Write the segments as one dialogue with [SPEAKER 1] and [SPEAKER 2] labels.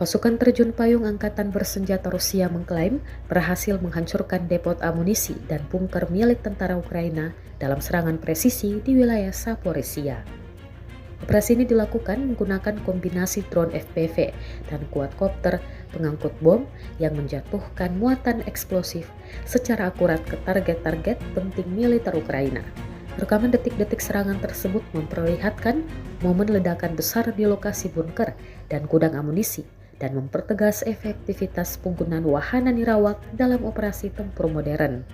[SPEAKER 1] Pasukan terjun payung Angkatan Bersenjata Rusia mengklaim berhasil menghancurkan depot amunisi dan bunker milik tentara Ukraina dalam serangan presisi di wilayah Zaporizhia. Operasi ini dilakukan menggunakan kombinasi drone FPV dan quadcopter pengangkut bom yang menjatuhkan muatan eksplosif secara akurat ke target-target penting militer Ukraina. Rekaman detik-detik serangan tersebut memperlihatkan momen ledakan besar di lokasi bunker dan gudang amunisi dan mempertegas efektivitas penggunaan wahana nirawak dalam operasi tempur modern.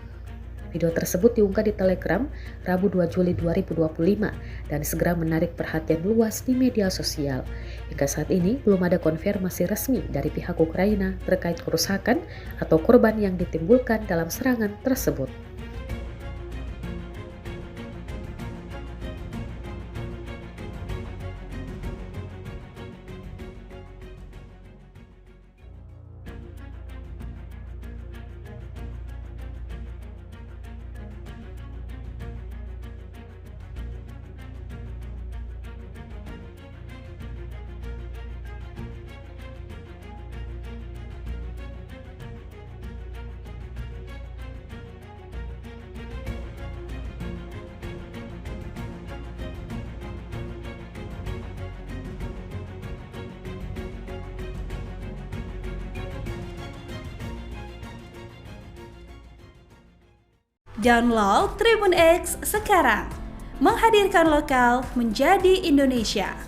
[SPEAKER 1] Video tersebut diunggah di Telegram Rabu 2 Juli 2025 dan segera menarik perhatian luas di media sosial. Hingga saat ini belum ada konfirmasi resmi dari pihak Ukraina terkait kerusakan atau korban yang ditimbulkan dalam serangan tersebut.
[SPEAKER 2] Download Tribun X sekarang, menghadirkan lokal menjadi Indonesia.